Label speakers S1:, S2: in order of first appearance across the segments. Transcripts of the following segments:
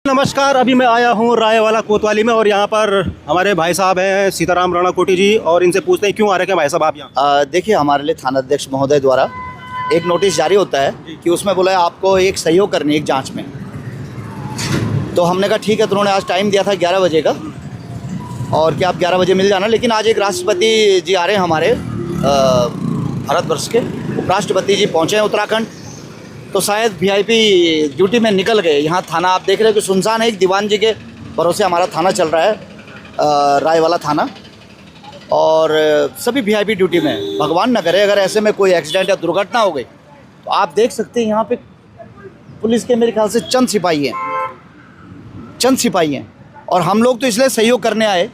S1: नमस्कार, अभी मैं आया हूँ रायवाला कोतवाली में और यहाँ पर हमारे भाई साहब हैं सीताराम राणा कोटी जी, और इनसे पूछते हैं क्यों आ रहे हैं भाई साहब आप यहाँ।
S2: देखिए, हमारे लिए थाना अध्यक्ष महोदय द्वारा एक नोटिस जारी होता है कि उसमें बोला है आपको एक सहयोग करनी है एक जांच में। तो हमने कहा ठीक है, तो उन्होंने आज टाइम दिया था 11 बजे का, और कि आप 11 बजे मिल जाना। लेकिन आज एक राष्ट्रपति जी आ रहे हैं हमारे भारतवर्ष के, उपराष्ट्रपति जी पहुँचे हैं उत्तराखंड, तो शायद वीआईपी ड्यूटी में निकल गए। यहाँ थाना आप देख रहे हो कि सुनसान है, एक दीवान जी के भरोसे हमारा थाना चल रहा है, रायवाला थाना, और सभी वीआईपी ड्यूटी में। भगवान न करे अगर ऐसे में कोई एक्सीडेंट या दुर्घटना हो गई तो आप देख सकते हैं यहाँ पे पुलिस के मेरे ख्याल से चंद सिपाही हैं। और हम लोग तो इसलिए सहयोग करने आए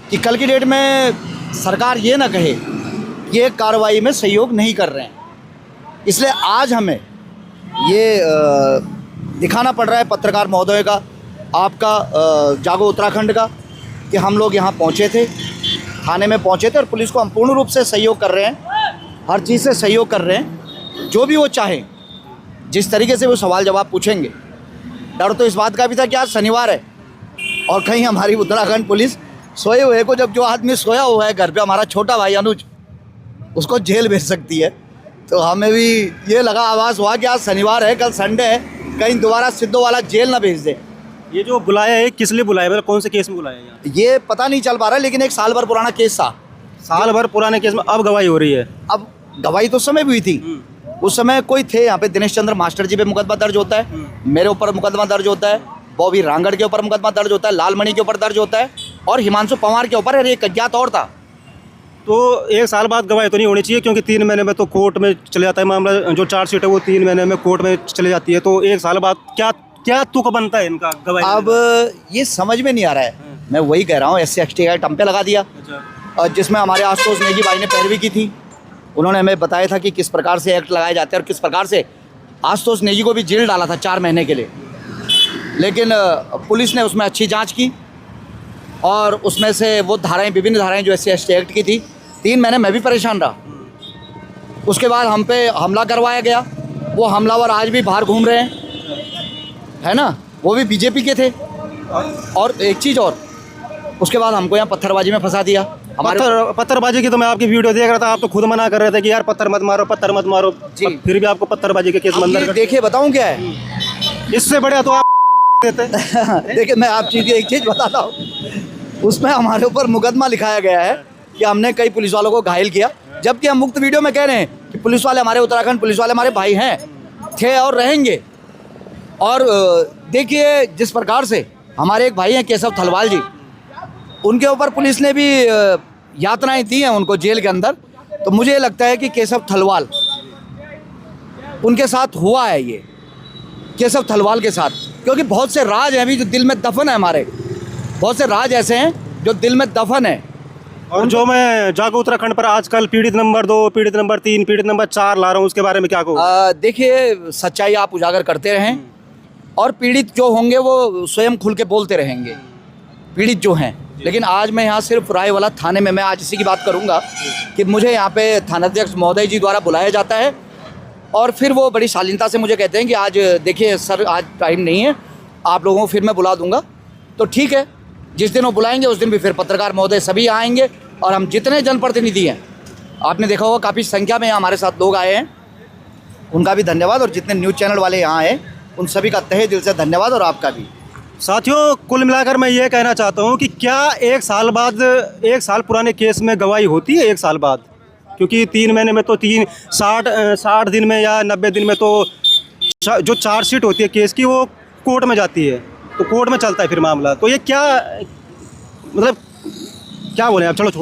S2: कि कल की डेट में सरकार ये ना कहे कि ये कार्रवाई में सहयोग नहीं कर रहे हैं। इसलिए आज हमें ये दिखाना पड़ रहा है पत्रकार महोदय का, आपका, जागो उत्तराखंड का, कि हम लोग यहाँ पहुँचे थे, थाने में पहुँचे थे, और पुलिस को हम पूर्ण रूप से सहयोग कर रहे हैं, हर चीज़ से सहयोग कर रहे हैं। जो भी वो चाहें, जिस तरीके से वो सवाल जवाब पूछेंगे। डर तो इस बात का भी था कि आज शनिवार है और कहीं हमारी उत्तराखंड पुलिस सोए हुए को, जब जो आदमी सोया हुआ है घर पे, हमारा छोटा भाई अनुज, उसको जेल भेज सकती है। तो हमें भी ये लगा, आवाज़ हुआ कि आज शनिवार है, कल संडे है, कहीं दोबारा सिद्धो वाला जेल ना भेज दे।
S1: ये जो बुलाया है किस लिए बुलाया, मतलब कौन से केस में बुलाया है यहाँ?
S2: ये पता नहीं चल पा रहा है, लेकिन एक साल भर पुराना केस था।
S1: साल भर पुराने केस में अब गवाही हो रही है।
S2: अब गवाही तो उस समय भी हुई थी, उस समय कोई थे यहाँ पे, दिनेश चंद्र मास्टर जी पे मुकदमा दर्ज होता है, मेरे ऊपर मुकदमा दर्ज होता है, बॉबी रांगड़ के ऊपर मुकदमा दर्ज होता है, लालमणि के ऊपर दर्ज होता है, और हिमांशु पंवार के ऊपर एक अज्ञात और था।
S1: तो एक साल बाद गवाही तो नहीं होनी चाहिए, क्योंकि 3 महीने में तो कोर्ट में चले जाता है मामला, जो चार्जशीट है वो 3 महीने में कोर्ट में चले जाती है। तो एक साल बाद क्या तुक बनता है इनका गवाही?
S2: अब ये समझ में नहीं आ रहा है। मैं वही कह रहा हूँ, SC/ST का टंपे लगा दिया, जिसमें हमारे आशुतोष नेगी भाई ने पैरवी की थी। उन्होंने हमें बताया था कि किस प्रकार से एक्ट लगाए जाते हैं और किस प्रकार से आशुतोष नेगी को भी जेल डाला था 4 महीने के लिए। लेकिन पुलिस ने उसमें अच्छी जांच की, और उसमें से वो धाराएं, विभिन्न धाराएं जो SC/ST एक्ट की थी, 3 महीने मैं भी परेशान रहा। उसके बाद हम पे हमला करवाया गया। वो हमलावर आज भी बाहर घूम रहे हैं, है ना, वो भी बीजेपी के थे। और एक चीज़ और, उसके बाद हमको यहाँ पत्थरबाजी में फंसा दिया।
S1: पत्थरबाजी की तो मैं आपकी वीडियो देख रहा था, आप तो खुद मना कर रहे थे कि यार पत्थर मत मारो जी, फिर भी आपको पत्थरबाजी के केस मंजूर कर।
S2: देखिए, बताऊं क्या है,
S1: इससे बढ़िया तो आप देते।
S2: देखिए, मैं आप चीज़ एक चीज़ बताता हूँ, उसमें हमारे ऊपर मुकदमा लिखाया गया है कि हमने कई पुलिस वालों को घायल किया, जबकि हम मुक्त वीडियो में कह रहे हैं कि पुलिस वाले, हमारे उत्तराखंड पुलिस वाले हमारे भाई हैं, थे और रहेंगे। और देखिए, जिस प्रकार से हमारे एक भाई हैं केशव थलवाल जी, उनके ऊपर पुलिस ने भी यातनाएं दी हैं उनको जेल के अंदर। तो मुझे लगता है कि केशव थलवाल, उनके साथ हुआ है ये, केशव थलवाल के साथ, क्योंकि बहुत से राज हैं अभी जो दिल में दफन है, हमारे बहुत से राज ऐसे हैं जो दिल में दफन है।
S1: और जो मैं जागो उत्तराखंड पर आजकल पीड़ित नंबर 2, पीड़ित नंबर 3, पीड़ित नंबर 4 ला रहा हूँ, उसके बारे में क्या कहूँ?
S2: देखिए, सच्चाई आप उजागर करते रहें, और पीड़ित जो होंगे वो स्वयं खुल के बोलते रहेंगे, पीड़ित जो हैं। लेकिन आज मैं यहाँ सिर्फ रायवाला थाने में, मैं आज इसी की बात करूँगा कि मुझे यहाँ पे थानाध्यक्ष महोदय जी द्वारा बुलाया जाता है, और फिर वो बड़ी शालीनता से मुझे कहते हैं कि आज देखिए सर, आज टाइम नहीं है, आप लोगों को फिर मैं बुला दूँगा। तो ठीक है, जिस दिन वो बुलाएंगे उस दिन भी फिर पत्रकार महोदय सभी आएंगे, और हम जितने जनप्रतिनिधि हैं, आपने देखा होगा काफ़ी संख्या में हमारे साथ लोग आए हैं, उनका भी धन्यवाद। और जितने न्यूज़ चैनल वाले यहाँ आए, उन सभी का तहे दिल से धन्यवाद, और आपका भी।
S1: साथियों, कुल मिलाकर मैं ये कहना चाहता हूँ कि क्या एक साल बाद, एक साल पुराने केस में गवाही होती है एक साल बाद? क्योंकि 3 महीने में तो 60 दिन में या 90 दिन में तो जो चार्जशीट होती है केस की, वो कोर्ट में जाती है, तो कोर्ट में चलता है फिर मामला। तो ये क्या, मतलब क्या बोले आप, चलो छोड़।